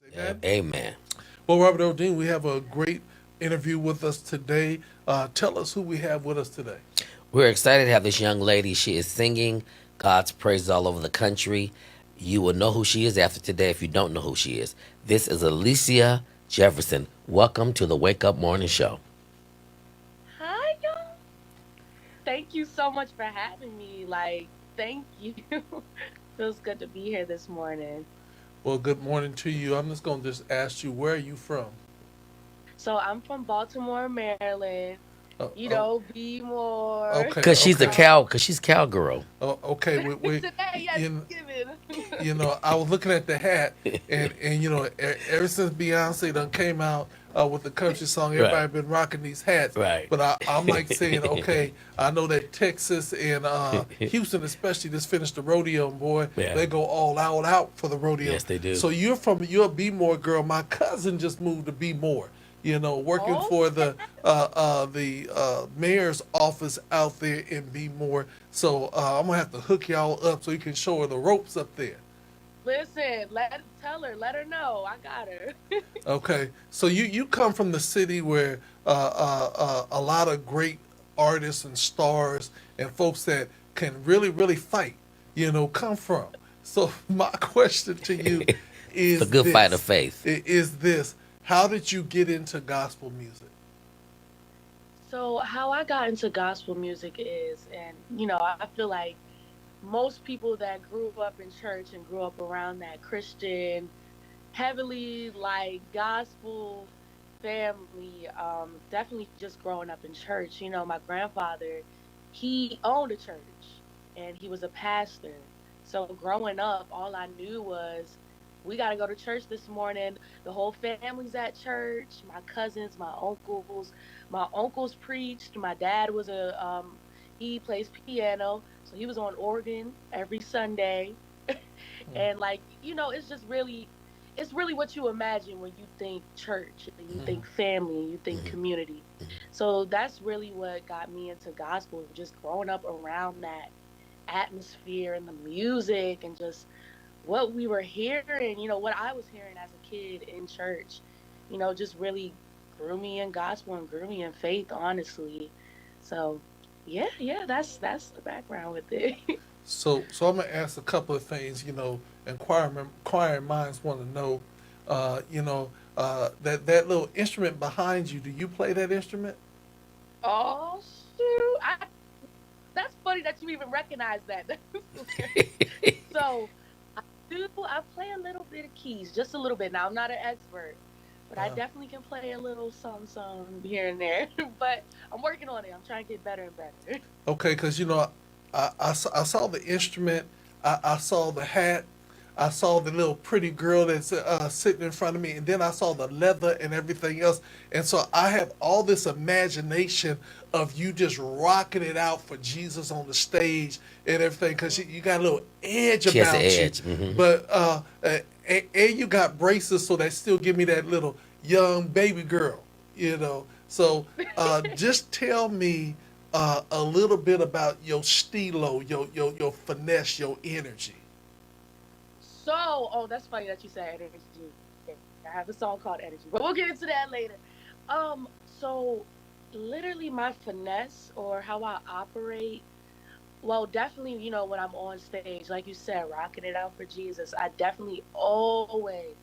Amen. Amen. Well, Robert O'Dean, we have a great interview with us today. Tell us who we have with us today. We're excited to have this young lady. She is singing God's praises all over the country. You will know who she is after today if you don't know who she is. This is Elyscia Jefferson. Welcome to the Wake Up Morning Show. Hi, y'all. Thank you so much for having me. Thank you. Feels good to be here this morning. Well, good morning to you. I'm just going to just ask you, where are you from? So I'm from Baltimore, Maryland. Oh, oh, Be more. okay, Cause she's a okay. cow. Cause she's cowgirl. Oh, okay, Today, yes, you, given. I was looking at the hat, and ever since Beyonce done came out with the country song, Right. everybody been rocking these hats. Right. But I'm like saying, okay, I know that Texas and Houston especially just finished the rodeo, and boy, Yeah. they go all out for the rodeo. Yes, they do. So you're a Be More girl. My cousin just moved to Be More. Working Oh, for the mayor's office out there in Be More. So I'm gonna have to hook y'all up so you can show her the ropes up there. listen, let her know. I got her. Okay, so you come from the city where a lot of great artists and stars and folks that can really fight, come from. So my question to you It's a is good fight of this: faith. is this how did you get into gospel music? So how I got into gospel music is, and I feel like most people that grew up in church and grew up around that Christian, heavily gospel family, definitely just growing up in church. My grandfather, he owned a church and he was a pastor. So growing up, all I knew was we got to go to church this morning. The whole family's at church. My cousins, my uncles. My uncles preached. My dad was he plays piano, so he was on organ every Sunday. And it's just really what you imagine when you think church and you Mm-hmm. think family and you think Mhm. community. So that's really what got me into gospel, just growing up around that atmosphere and the music and just what we were hearing, what I was hearing as a kid in church, just really grew me in gospel and grew me in faith, honestly. So yeah, that's the background with it. So I'm gonna ask a couple of things. Inquiring minds want to know. That little instrument behind you. Do you play that instrument? Oh shoot. That's funny that you even recognize that. So I play a little bit of keys, just a little bit. Now I'm not an expert, but I Uh, definitely can play a little some here and there. But I'm working on it. I'm trying to get better and better. okay, because I saw the instrument, I saw the hat, I saw the little pretty girl that's sitting in front of me, and then I saw the leather and everything else, and so I have all this imagination of you just rocking it out for Jesus on the stage and everything, because you got a little edge She has the about you, edge. Hmm. but and you got braces, so that still give me that little young baby girl, So just tell me a little bit about your stilo, your finesse, your energy. So, oh, that's funny that you said energy. I have a song called Energy, but we'll get into that later. So literally my finesse or how I operate, well, definitely, when I'm on stage, like you said, rocking it out for Jesus, I definitely always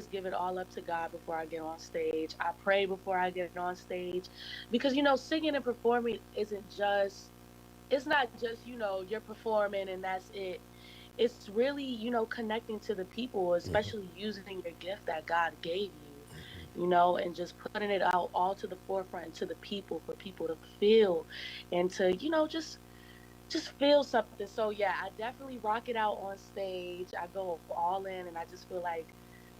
give it all up to God before I get on stage. I pray before I get on stage because, singing and performing it's not just, you're performing and that's it. It's really, connecting to the people, Hmm. especially using your gift that God gave you, and just putting it out all to the forefront to the people for people to feel and to, just feel something. So yeah, I definitely rock it out on stage. I go all in and I just feel like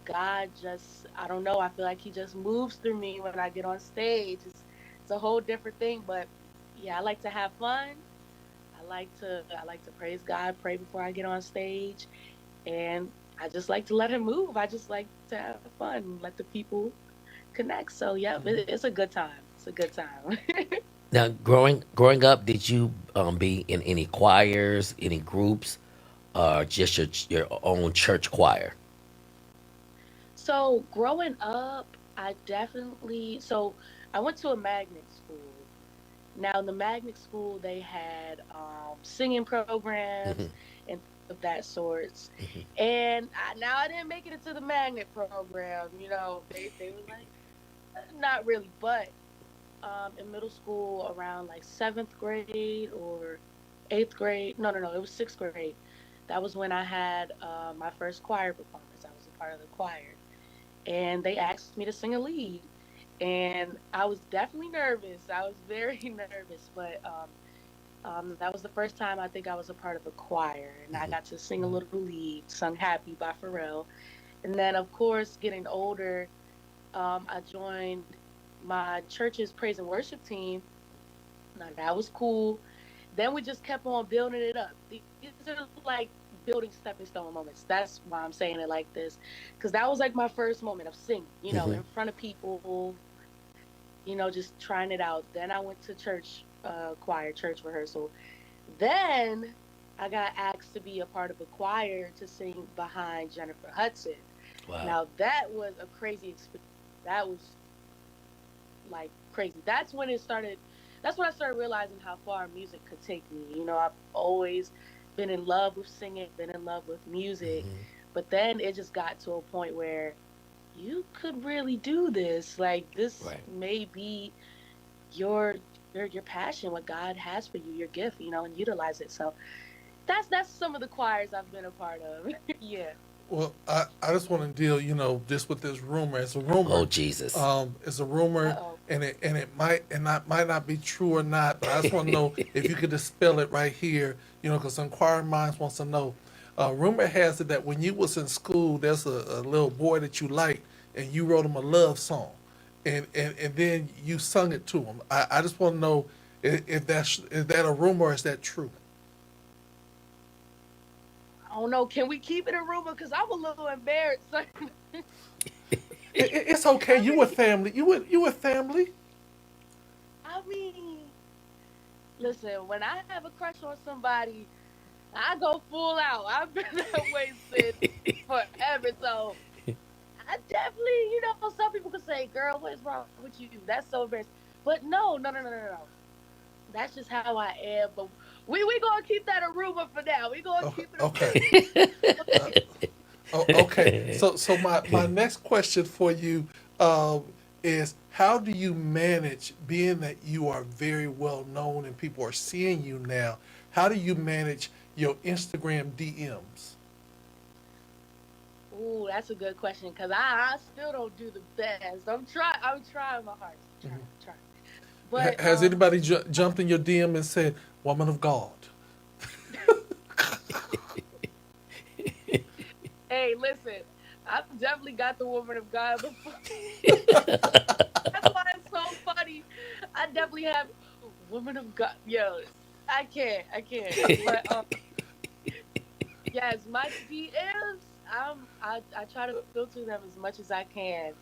God just, I don't know, I feel like he just moves through me when I get on stage. It's a whole different thing, but yeah, I like to have fun. I like to praise God, pray before I get on stage, and I just like to let him move. I just like to have fun, let the people connect. So yeah, it's a good time. It's a good time. Now, growing up, did you be in any choirs, any groups, or just your own church choir? So growing up, I definitely I went to a magnet school. Now in the magnet school they had singing programs and things of that sorts. And now I didn't make it into the magnet program. They were like not really, but in middle school around like seventh grade or eighth grade. No, no, no. It was sixth grade. That was when I had my first choir performance. I was a part of the choir, and they asked me to sing a lead, and I was definitely nervous. I was very nervous, but that was the first time I think I was a part of a choir, and I got to sing a little lead, sung "Happy" by Pharrell, and then of course getting older, I joined my church's praise and worship team. Now that was cool. Then we just kept on building it up. These are like building stepping stone moments. That's why I'm saying it like this, because that was like my first moment of singing, in front of people, just trying it out. Then I went to church choir, church rehearsal. Then I got asked to be a part of a choir to sing behind Jennifer Hudson. Wow. Now that was a crazy experience. That was like crazy. That's when I started realizing how far music could take me. I've always been in love with singing, been in love with music, but then it just got to a point where you could really do this. Like this Right. may be your your passion, what God has for you, your gift, and utilize it. So that's some of the choirs I've been a part of. Yeah. Well, I just want to deal, just with this rumor. It's a Oh rumor. Jesus. It's a rumor, Uh-oh. and it might not be true or not. But I just want to know if you could dispel it right here, because inquiring minds wants to know. Rumor has it that when you was in school, there's a little boy that you liked, and you wrote him a love song, and then you sung it to him. I just want to know if is that a rumor or is that true? I don't know. Can we keep it a rumor? Because I'm a little embarrassed. I It's okay. You were mean, family. You were family. I mean, listen, when I have a crush on somebody, I go full out. I've been that way since forever. So I definitely, some people could say, girl, what is wrong with you? That's so embarrassing. But no, no, no, no, no, no. That's just how I am. But we gonna keep that a rumor for now. We gonna Okay. keep it a Okay. Uh, rumor. oh, okay. So my next question for you is how do you manage being that you are very well known and people are seeing you now? How do you manage your Instagram DMs? Ooh, that's a good question because I still don't do the best. I'm trying my hardest. I'm trying. But Has anybody jumped in your DM and said, "Woman of God"? hey, listen, I've definitely got the woman of God before. That's why it's so funny. I definitely have woman of God. Yo, I can't. But yes, my DMs. I try to filter them as much as I can.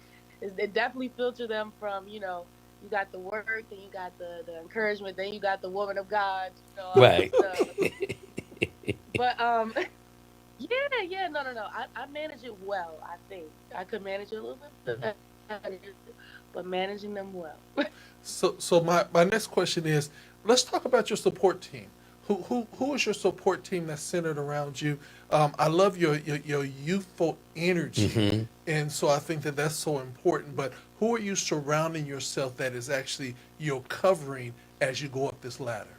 It definitely filter them from you got the work, then you got the encouragement, then you got the woman of God, all that Right. stuff. But yeah, yeah, no, no, no. I manage it well. I think I could manage it a little bit better, but managing them well. So my next question is, let's talk about your support team. Who is your support team that's centered around you? I love your youthful energy, Hmm. and so I think that that's so important. But who are you surrounding yourself that is actually your covering as you go up this ladder?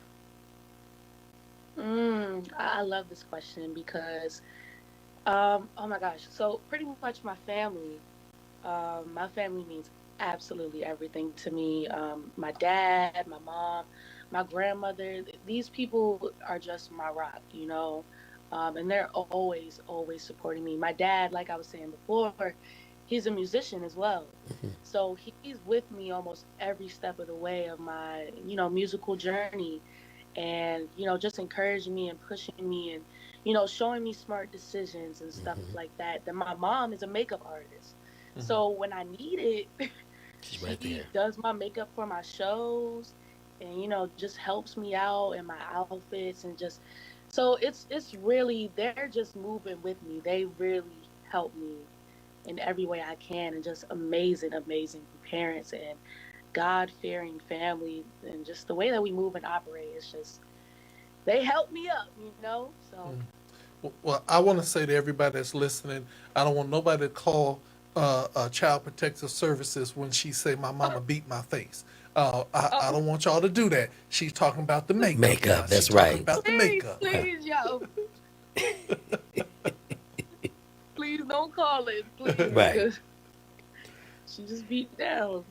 I love this question because oh my gosh. So pretty much my family means absolutely everything to me. My dad, my mom, my grandmother, these people are just my rock, and they're always, always supporting me. My dad, like I was saying before, he's a musician as well. So he's with me almost every step of the way of my, musical journey and, just encouraging me and pushing me and, showing me smart decisions and stuff like that. Then my mom is a makeup artist. So when I need it, She's right there. she does my makeup for my shows and just helps me out in my outfits and just so it's really they're just moving with me. They really help me in every way I can, and just amazing, amazing parents and God fearing family, and just the way that we move and operate. It's just, they help me up, you know? So, Well, I want to say to everybody that's listening, I don't want nobody to call Child Protective Services when she say my mama beat my face. I oh, don't want y'all to do that. She's talking about the makeup now. Makeup. She's That's talking right. about the please, makeup. please, yo, please don't call it, please, Right. because she just beat down.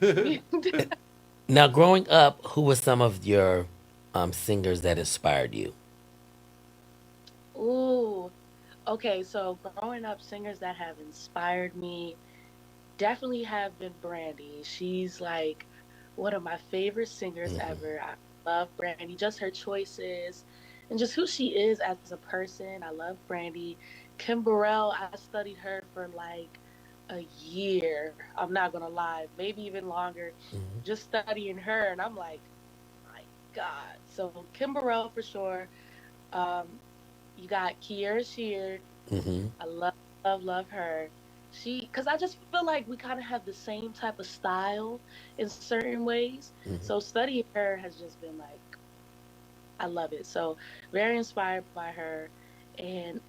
Now, growing up, who were some of your singers that inspired you? Ooh, okay. So growing up, singers that have inspired me definitely have been Brandy. She's like one of my favorite singers ever. I love Brandy, just her choices and just who she is as a person. I love Brandy. Kim Burrell, I studied her for like a year. I'm not gonna lie, maybe even longer, just studying her, and I'm like, my God. So Kim Burrell for sure. Um, you got Kiera Sheard. Mm-hmm. I love her. Cause I just feel like we kind of have the same type of style in certain ways. So studying her has just been like, I love it. So very inspired by her. And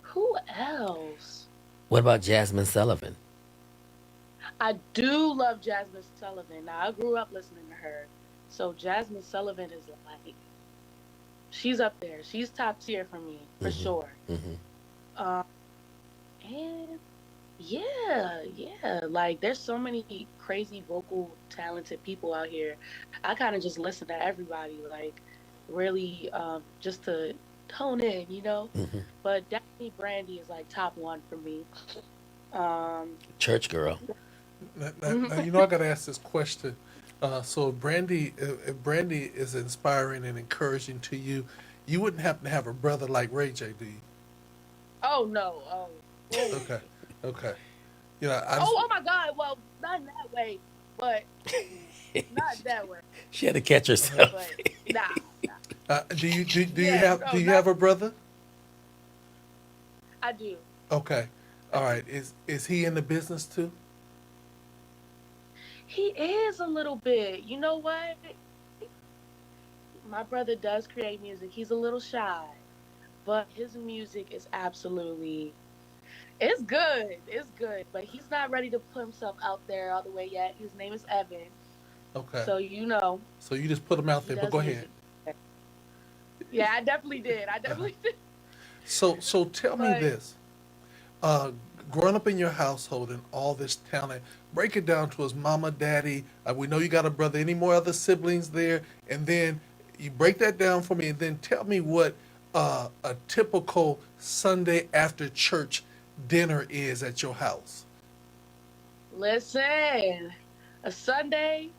who else? What about Jasmine Sullivan? I do love Jasmine Sullivan. Now I grew up listening to her. So Jasmine Sullivan is like, she's up there. She's top tier for me, for sure. Mm-hmm. Um, and yeah. Like there's so many crazy vocal talented people out here. I kind of just listen to everybody, like really just to tone in, you know? Mm-hmm. But definitely Brandy is like top one for me. Um Church girl. Now, you know I got to ask this question. So if Brandy is inspiring and encouraging to you, you wouldn't happen to have a brother like Ray J, do you? oh no. Oh. Okay, okay. You know, I just, Oh my God. Well, not in that way, but not that way. She had to catch herself. But nah. Yeah, do no, you not have a brother? I do. Okay, I all do. right. Is he in the business too? He is a little bit. You know what? My brother does create music. He's a little shy, but his music is absolutely, it's good. It's good, but he's not ready to put himself out there all the way yet. His name is Evan. Okay, So you know, so you just put him out he there. But does go ahead. music. Yeah, I definitely did. I definitely did. So tell me But this. uh, Growing up in your household and all this talent, break it down to us, mama, daddy. We know you got a brother. Any more other siblings there? And then you break that down for me, and then tell me what a typical Sunday after church dinner is at your house. listen, a Sunday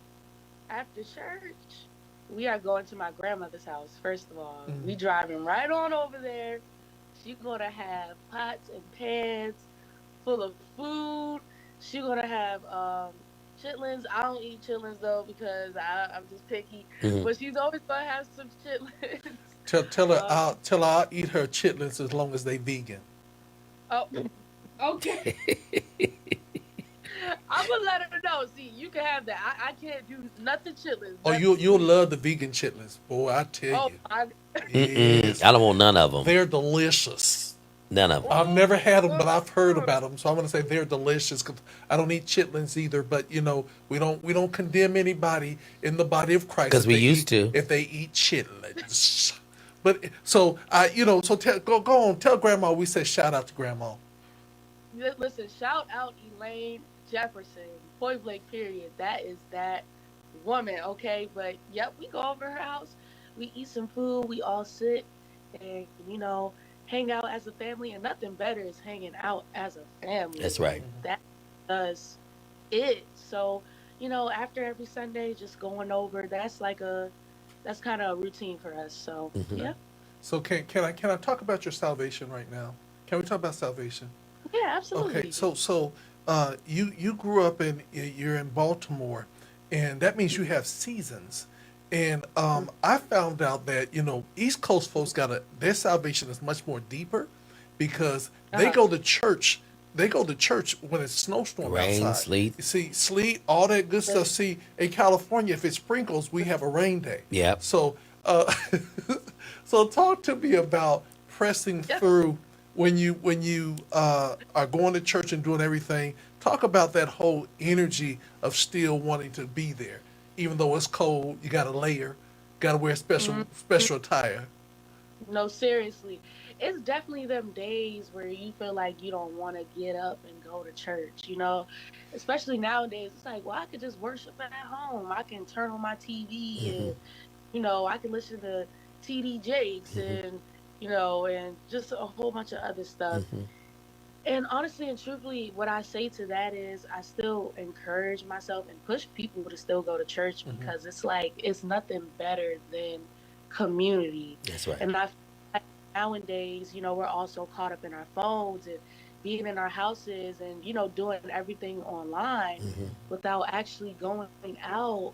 after church, we are going to my grandmother's house. First of all, we Mm. driving right on over there. She's gonna have pots and pans full of food. She's gonna have chitlins. I don't eat chitlins though because I'm just picky. Mhm. But she's always gonna have some chitlins. Tell her um, I'll eat her chitlins as long as they vegan. oh, okay. I'm gonna let her know. See, you can have that. I can't do nothing chitlins. Oh, Nothing you'll sweet. love the vegan chitlins, boy. I tell Oh you, my. Mm-mm. yes, I don't want none of them. they're delicious. None of them. I've never had them, but I've heard Oh, about them, so I'm going to say they're delicious. 'Cause I don't eat chitlins either, but you know we don't condemn anybody in the body of Christ Because we used to. if they eat chitlins. But so go on, tell Grandma we said shout out to Grandma. listen, shout out Elaine Jefferson, point blank period. That is that woman, okay? But yep, we go over her house, we eat some food, we all sit and hang out as a family, and nothing better is hanging out as a family. That's right. Like that does it. So, after every Sunday, just going over, that's kind of a routine for us. So Hmm. yeah. So can I talk about your salvation right now? Can we talk about salvation? Yeah, Okay, absolutely. you grew up you're in Baltimore, and that means you have seasons. And I found out that East Coast folks their salvation is much more deeper because they Uh-huh. go to church they go to church when it's snowstorm Rain, outside. sleet. You see, sleet, all that good stuff. See, in California, if it sprinkles, we have a rain day. Yep. So, so talk to me about pressing Yeah. through when you are going to church and doing everything. Talk about that whole energy of still wanting to be there, even though it's cold. You got to layer, got to wear special attire. No, seriously. It's definitely them days where you feel like you don't want to get up and go to church, you know? Especially nowadays, it's like, well, I could just worship at home. I can turn on my TV Hmm. and, you know, I can listen to TD Jakes Hmm. and, you know, and just a whole bunch of other stuff. Hmm. And honestly and truthfully, what I say to that is I still encourage myself and push people to still go to church Hmm. because it's like it's nothing better than community. That's right. And I feel like nowadays, you know, we're also caught up in our phones and being in our houses and, you know, doing everything online Hmm. without actually going out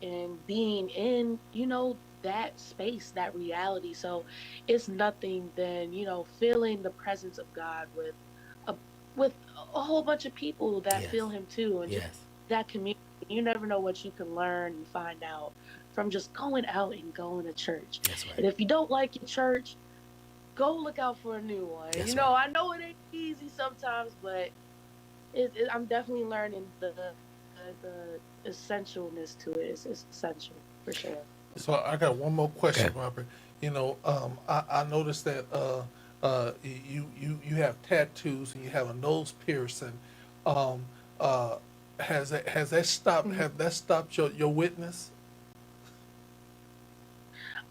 and being in, you know, that space, that reality. So it's nothing than, you know, feeling the presence of God a with a whole bunch of people that Yes. feel him too, and just Yes. that community. You never know what you can learn and find out from just going out and going to church. That's right. And if you don't like your church, go look out for a new one. You That's know, right. I know it ain't easy sometimes, but I'm definitely learning the essentialness to it. It's essential for sure. So I got one more question, Okay. Robert. I noticed that you have tattoos and you have a nose piercing. Um, uh, has that stopped your witness?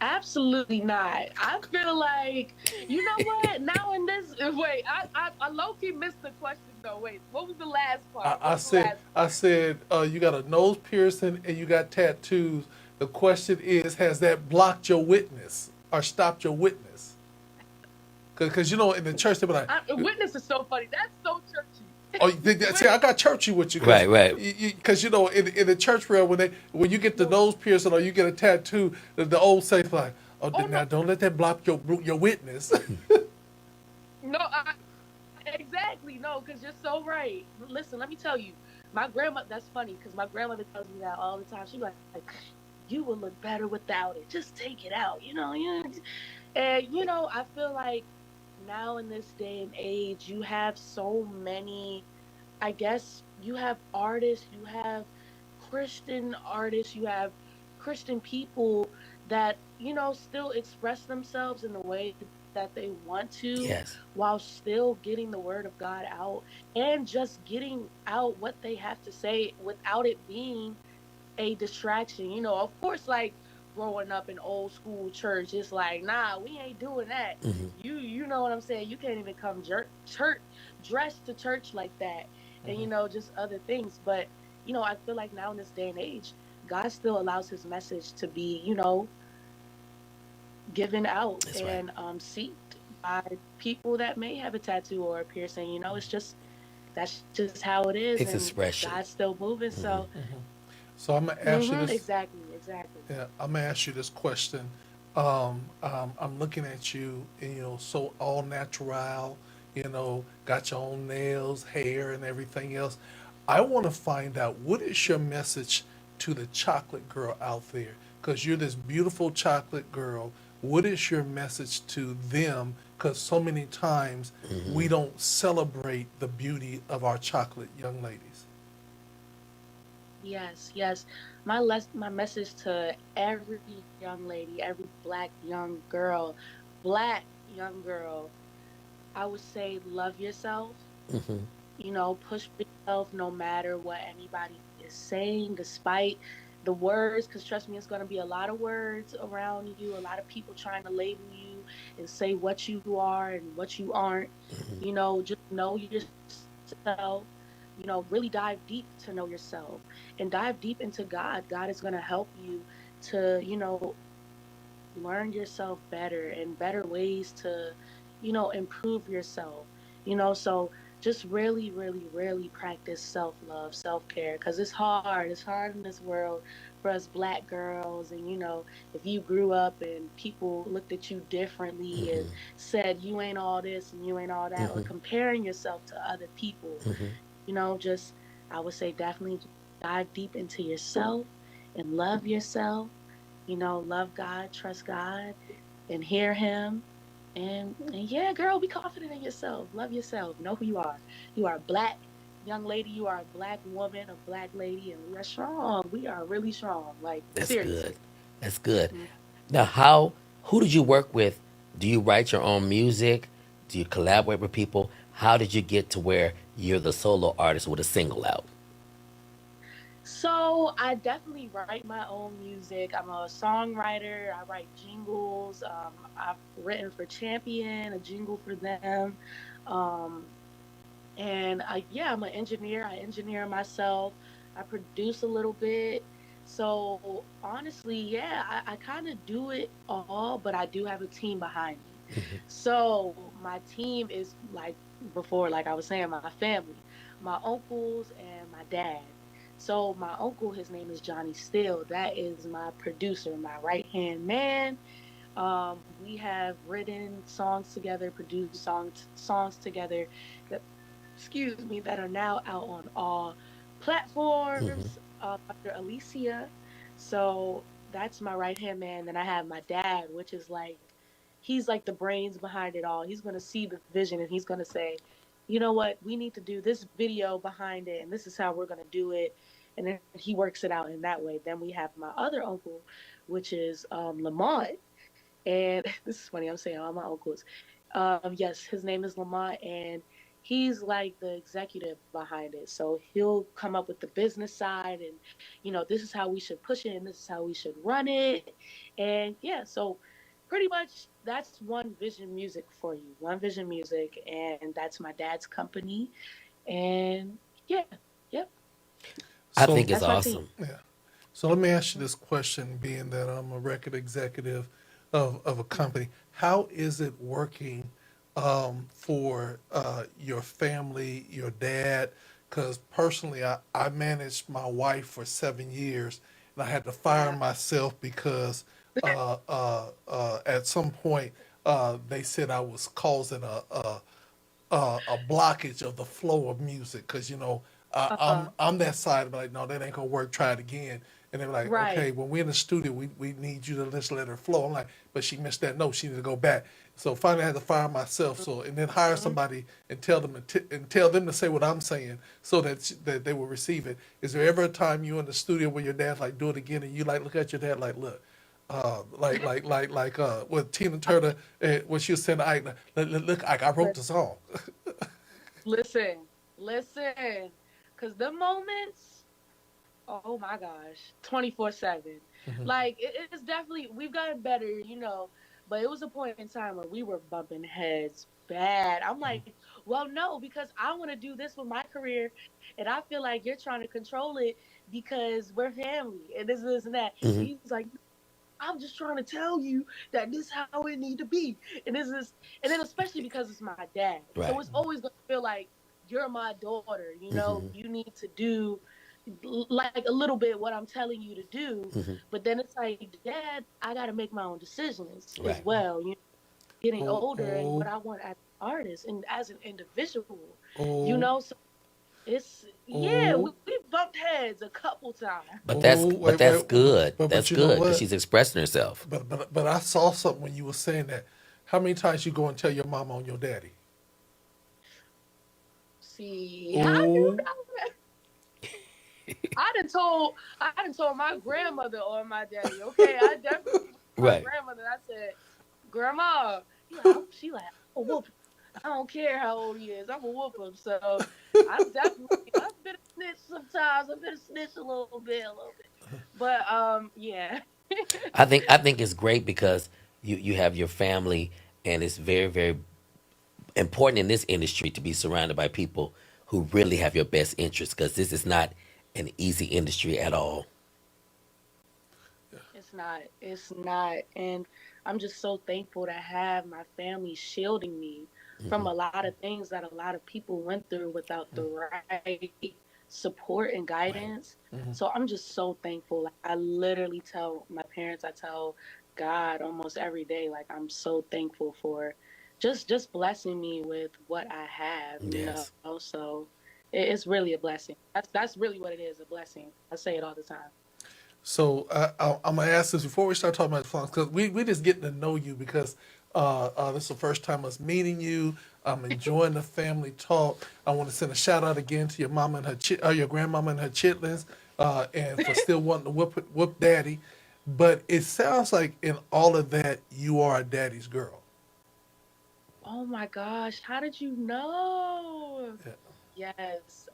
Absolutely not. I feel like, you know what? Now in this, wait, I low key missed the question though. Wait, what was the last I, part? What I was the said last I part? said you got a nose piercing and you got tattoos. The question is, has that blocked your witness or stopped your witness? Because in the church they be like, Witness is so funny. That's so churchy. oh, see, I Wait, got churchy with you Right. Right. because in the church realm when you get the no, nose piercing or you get a tattoo, the old saints like, oh, oh no, now don't let that block your witness. no, exactly no, because you're so right. Listen, let me tell you, my grandma. That's funny because my grandmother tells me that all the time. She's like, you will look better without it. Just take it out. You know, and you know, I feel like now in this day and age, you have so many. I guess you have artists, you have Christian artists, you have Christian people that, you know, still express themselves in the way that they want to Yes. while still getting the word of God out and just getting out what they have to say without it being a distraction. You know, of course, like growing up in old school church, it's like, nah, we ain't doing that. Hmm. You know what I'm saying? You can't even come church dressed to church like that, and you Mhm. know, just other things. But you know, I feel like now in this day and age, God still allows His message to be, you know, given out That's right. and seeked by people that may have a tattoo or a piercing. You know, it's just that's just how it is, It's and expression. God's still moving. Hmm. So, So I'm gonna ask you this. exactly, exactly. Yeah, I'm gonna ask you this question. I'm looking at you, and so all natural. Got your own nails, hair, and everything else. I want to find out what is your message to the chocolate girl out there, because you're this beautiful chocolate girl. What is your message to them? Because so many times we Hmm. don't celebrate the beauty of our chocolate young ladies. Yes, yes. My message to every young lady, every black young girl, I would say love yourself. Hmm. You know, push yourself no matter what anybody is saying, despite the words, because trust me, it's going to be a lot of words around you, a lot of people trying to label you and say what you are and what you aren't. Hmm. You know, just know yourself. You know, really dive deep to know yourself and dive deep into God. God is going to help you to, you know, learn yourself better and better ways to, you know, improve yourself. You know, so just really, really, really practice self love, self care, because it's hard. It's hard in this world for us black girls. And, if you grew up and people looked at you differently and said you ain't all this and you ain't all that, or comparing yourself to other people, just, I would say definitely dive deep into yourself and love yourself. Love God, trust God, and hear Him. And yeah, girl, be confident in yourself. Love yourself. Know who you are. You are a black young lady. You are a black woman, a black lady, and we are strong. We are really strong. Like, That's good. seriously. That's good. Mm. Now, who did you work with? Do you write your own music? Do you collaborate with people? How did you get to where you're the solo artist with a single out? So I definitely write my own music. I'm a songwriter. I write jingles. I've written for Champion, a jingle for them. Um, And yeah, I'm an engineer. I engineer myself. I produce a little bit. So honestly, yeah, I kind of do it all, but I do have a team behind me. So my team is like before, like I was saying, my family, my uncles and my dad. So my uncle, his name is Johnny Steele. That is my producer, my right hand man. We have written songs together, produced songs together that, excuse me, that are now out on all platforms under Elyscia. So that's my right hand man. Then I have my dad, which is like, he's like the brains behind it all. He's going to see the vision and he's going to say, you know what, we need to do this video behind it, and this is how we're going to do it. And then he works it out in that way. Then we have my other uncle, which is Lamont. And this is funny, I'm saying all my uncles. Yes, his name is Lamont, and he's like the executive behind it. So he'll come up with the business side, and this is how we should push it, and this is how we should run it. And yeah, so pretty much that's One Vision Music for you. One Vision Music, and that's my dad's company. And yeah, yep, I think So, it's that's my team. awesome. yeah. So let me ask you this question, being that I'm a record executive of a company. How is it working for your family, your dad? Because personally, I managed my wife for 7 years, and I had to fire Wow. myself because at some point they said I was causing a blockage of the flow of music because Uh, I'm that side, but like, no, that ain't gonna work. Try it again. And they're like, okay, right. when we're in the studio, we need you to just let her flow. I'm like, but she missed that note. She need to go back. So finally, I had to fire myself. So and then hire Mhm. somebody and tell them to say what I'm saying so that they will receive it. Is there ever a time you in the studio where your dad's like, do it again, and you like look at your dad like, look, with Tina Turner when she was saying, look, I wrote the song. Listen, listen, because the moments, oh my gosh, 24/7. Like, it's definitely, we've gotten better, but it was a point in time where we were bumping heads bad. I'm like, well, no, because I want to do this with my career, and I feel like you're trying to control it because we're family, and this and that. And he's like, I'm just trying to tell you that this is how it need to be. And this is and then especially because it's my dad. So Right. it's always gonna feel like you're my daughter, you need to do like a little bit what I'm telling you to do. But then it's like, Dad, I gotta make my own decisions as Right. well. Getting Oh, older and what oh, I want as an artist and as an individual. oh, So it's yeah, oh, we bumped heads a couple times. But that's oh, but wait, that's wait, good. but That's you know good because what? she's expressing herself. But I saw something when you were saying that. How many times you go and tell your mama on your daddy? See, how you Oh, know? I done told my grandmother or my daddy, okay? I definitely went to my Right. grandmother and I said, Grandma, she like, I'm gonna whoop him. I don't care how old he is, I'm gonna whoop him. So I've been a snitch sometimes. I've been a snitch a little bit. But yeah. I think it's great because you have your family, and it's very very important in this industry to be surrounded by people who really have your best interest because this is not an easy industry at all. It's not. It's not. And I'm just so thankful to have my family shielding me. Hmm. from a lot of things that a lot of people went through without the right support and Right. guidance. Hmm. So I'm just so thankful. Like I literally tell my parents, I tell God almost every day, like I'm so thankful for just blessing me with what I have, you know. Yes. So it's really a blessing. That's really what it is, a blessing. I say it all the time. So I'm gonna ask this before we start talking about the songs because we just getting to know you because this is the first time us meeting you. I'm enjoying the family talk. I want to send a shout out again to your mama and your grandmama and her chitlins, and for still wanting to whoop daddy. But it sounds like in all of that you are a daddy's girl. Oh my gosh, how did you know? Yeah. Yes,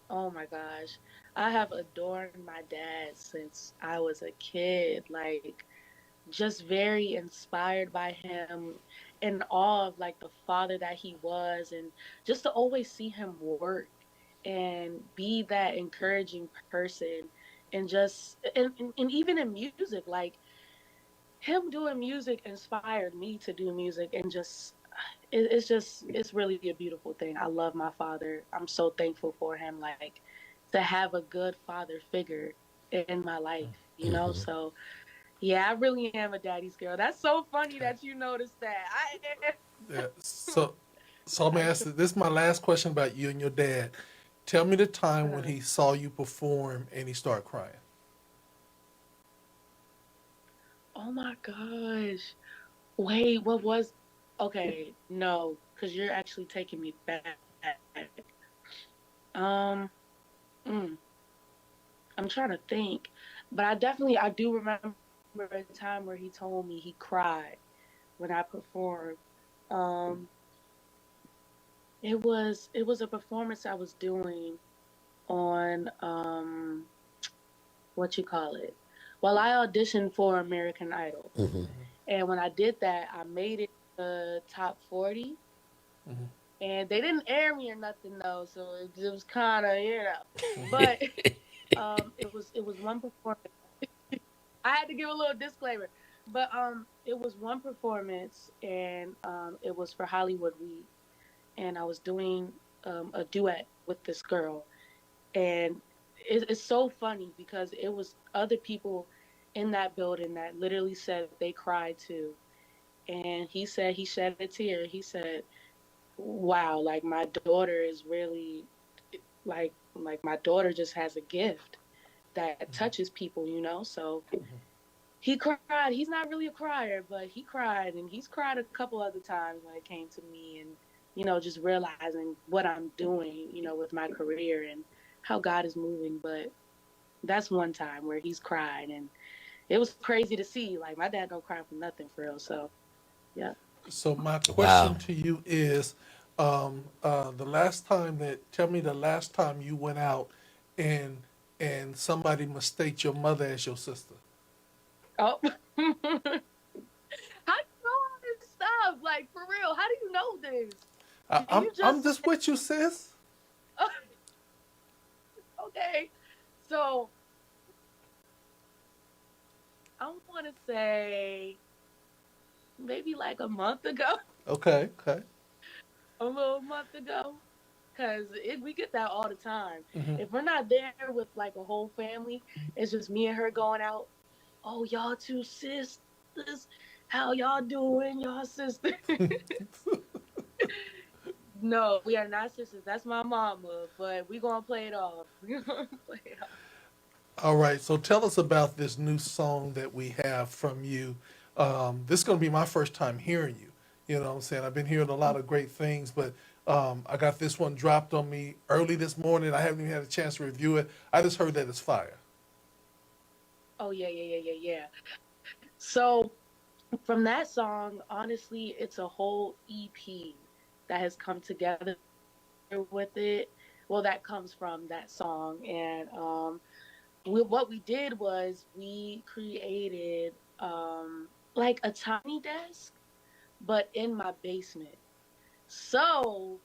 oh my gosh. I have adored my dad since I was a kid. Like, just very inspired by him, in awe of like the father that he was, and just to always see him work and be that encouraging person, and just and even in music, like him doing music inspired me to do music, and just it's just it's really a beautiful thing. I love my father. I'm so thankful for him, like to have a good father figure in my life, you know. Hmm. So yeah, I really am a daddy's girl. That's so funny Okay. that you noticed that. I Yeah. am. So I'm gonna I ask tr- this is my last question about you and your dad. Tell me the time when uh, he saw you perform and he started crying. oh my gosh. Wait, what was okay, no, because you're actually taking me back. Um mm, I'm trying to think. But I do remember a time where he told me he cried when I performed. Um it was a performance I was doing on what you call it. Well, I auditioned for American Idol. Hmm. And when I did that, I made it to top 40. And they didn't air me or nothing though, so it was kind of, But it was one performance. I had to give a little disclaimer. But it was one performance, and it was for Hollywood Week, and I was doing a duet with this girl. And it's so funny because it was other people in that building that literally said they cried too. And he said he shed a tear. He said, "Wow, like my daughter is really like my daughter just has a gift that touches people, you know." So he cried. He's not really a crier, but he cried, and he's cried a couple other times when it came to me, and just realizing what I'm doing, with my career and how God is moving. But that's one time where he's cried, and it was crazy to see. Like my dad don't cry for nothing for real. So yeah. So my question Wow. to you is, the last time that tell me the last time you went out and somebody mistaked your mother as your sister. Oh, how do you know all this stuff? Like for real? How do you know this? I, Did I'm you I'm just just with you, sis. okay? So I want to say maybe like a month ago, Okay, okay. a little month ago. Cause we get that all the time. Hmm. If we're not there with like a whole family, it's just me and her going out. Oh, y'all two sisters, how y'all doing, y'all sisters? No, we are not sisters. That's my mama, but we gonna play it off. We gonna play it off. All right. So tell us about this new song that we have from you. This is going to be my first time hearing you. You know what I'm saying? I've been hearing a lot of great things, but I got this one dropped on me early this morning. I haven't even had a chance to review it. I just heard that it's fire. Oh yeah, yeah, yeah, yeah, yeah. So from that song, honestly, it's a whole EP that has come together with it. Well, that comes from that song, and what we did was we created like a tiny desk, but in my basement. So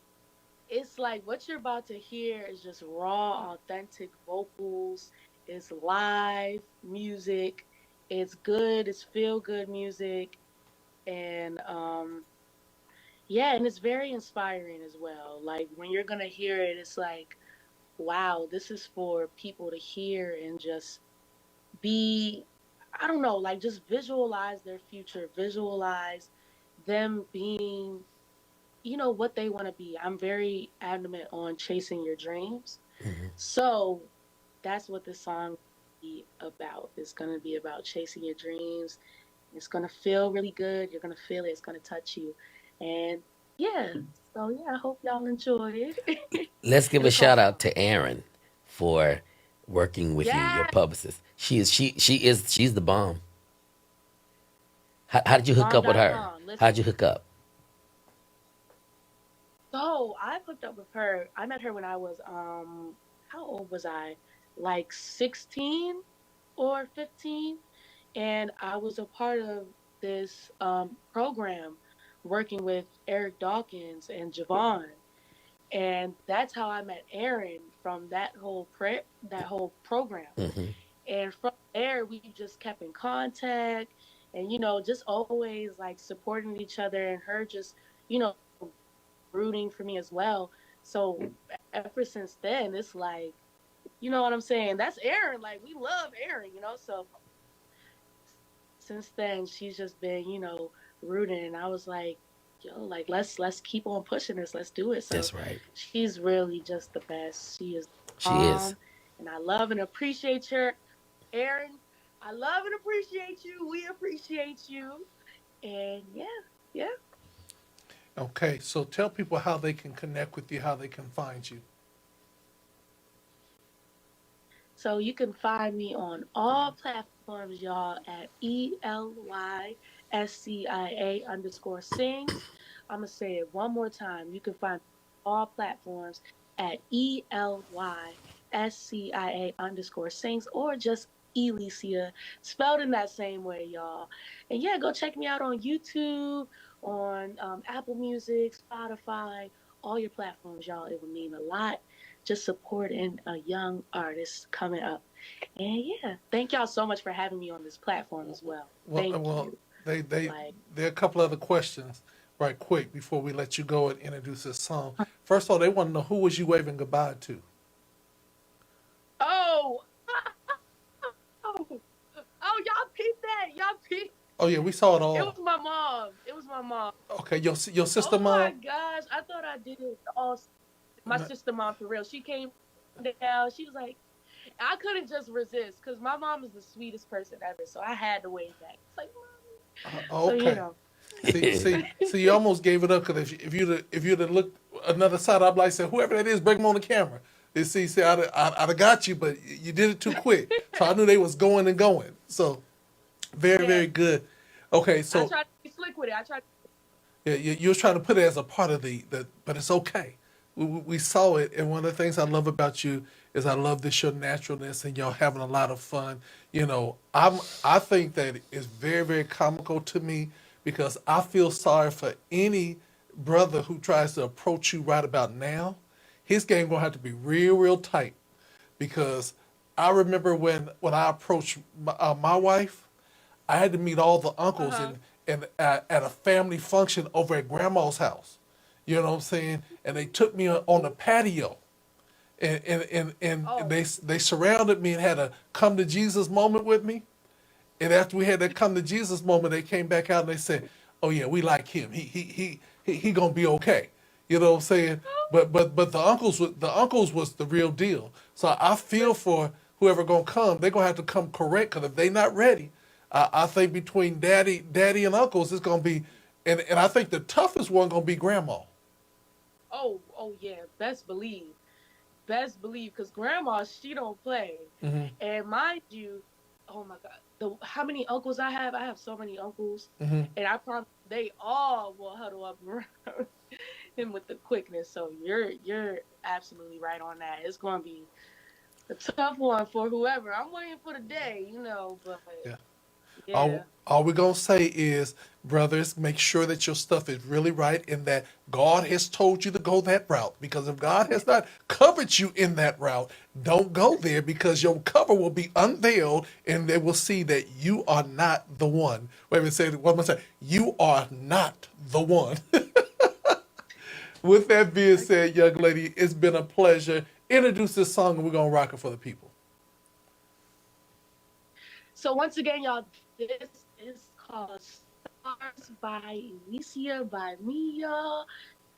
it's like what you're about to hear is just raw, authentic vocals. It's live music. It's good. It's feel good music, and Yeah, and it's very inspiring as well. Like when you're gonna hear it, it's like, wow, this is for people to hear and just be, I don't know, like just visualize their future, visualize them being, what they want to be. I'm very adamant on chasing your dreams. Hmm. So that's what this song be about. It's gonna be about chasing your dreams. It's gonna feel really good. You're gonna feel it. It's gonna touch you, and yeah. So yeah, I hope y'all enjoy it. Let's give And a it's called shout out Song. to Aaron for working with you, your Yeah, publicist. She's the bomb. How did you hook up with her? bomb.com. How'd Listen. you hook up? So I hooked up with her. I met her when I was how old was I? Like 16 or 15. And I was a part of this program working with Eric Dawkins and Javon. And that's how I met Aaron from that whole program. Hmm. And from there we just kept in contact and just always like supporting each other and her just, you know, rooting for me as well. So ever since then, it's like, you know what I'm saying? That's Aaron. Like we love Aaron. So since then, she's just been, rooting. And I was like, yo, like let's keep on pushing this. Let's do it. So That's right. she's really just the best. She is She is. and I love and appreciate her, Aaron. I love and appreciate you. We appreciate you. And yeah, yeah. Okay, so tell people how they can connect with you, how they can find you. So you can find me on all platforms, y'all, at ELYSCIA_sings. I'm going to say it one more time. You can find all platforms at ELYSCIA_sings or just Elyscia, spelled in that same way, y'all. And yeah, go check me out on YouTube, on Apple Music, Spotify, all your platforms, y'all. It would mean a lot just supporting a young artist coming up. And yeah, thank y'all so much for having me on this platform as well. Well, Thank well, you. they Like, there are a couple other questions, right quick, before we let you go and introduce this song. First of all, they want to know who was you waving goodbye to. oh, oh, y'all peeped that. Y'all peeped. Oh yeah, we saw it It was all. my mom. It was my mom. Okay, your sister Oh my mom. gosh. I thought I did it all. My No, sister mom, for real. She came down. She was like, I couldn't just resist because my mom is the sweetest person ever. So I had to wave back. It's like, mommy. So, okay. See, you almost gave it up because if you'd have looked another side, I'd like say whoever that is, bring them on the camera. You see, I'd have got you, but you did it too quick. So I knew they was going and going. So very, yeah, very good. Okay, I so tried to be slick with it. I tried. yeah, you was trying to put it as a part of the but it's okay. We saw it, and one of the things I love about you is I love this your naturalness and y'all having a lot of fun. I think that it's very very comical to me because I feel sorry for any brother who tries to approach you right about now. His game gonna have to be real real tight because I remember when I approached my wife. I had to meet all the uncles Uh-huh. and at a family function over at grandma's house. You know what I'm saying? And they took me on the patio, and Oh, they surrounded me and had a come to Jesus moment with me. And after we had that come to Jesus moment, they came back out and they said, "Oh yeah, we like him. He gonna be okay." You know what I'm saying? But the uncles was the real deal. So I feel for whoever gonna come. They're gonna have to come correct because if they not ready, I think between daddy and uncles, it's gonna be, and I think the toughest one gonna be grandma. oh yeah. Best believe, because grandma she don't play. Hmm. And mind you, oh my God, how many uncles I have? I have so many uncles, Hmm. and I promise they all will huddle up around him with the quickness. So you're absolutely right on that. It's gonna be a tough one for whoever. I'm waiting for the day. But Yeah. yeah. All we're gonna say is, brothers, make sure that your stuff is really right and that God has told you to go that route. Because if God has not covered you in that route, don't go there because your cover will be unveiled and they will see that you are not the one. Wait a minute, say it one more time. You are not the one. With that being said, young lady, it's been a pleasure. Introduce this song and we're going to rock it for the people. So once again, y'all, this is called Stars by Elyscia by me, y'all.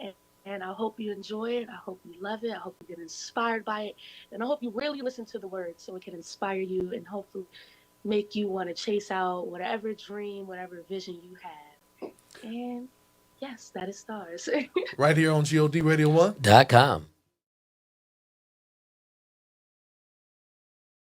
And, and I hope you enjoy it. I hope you love it. I hope you get inspired by it. And I hope you really listen to the words so it can inspire you and hopefully make you want to chase out whatever dream, whatever vision you have. And yes, that is Stars. Right here on GOD Radio 1. .com.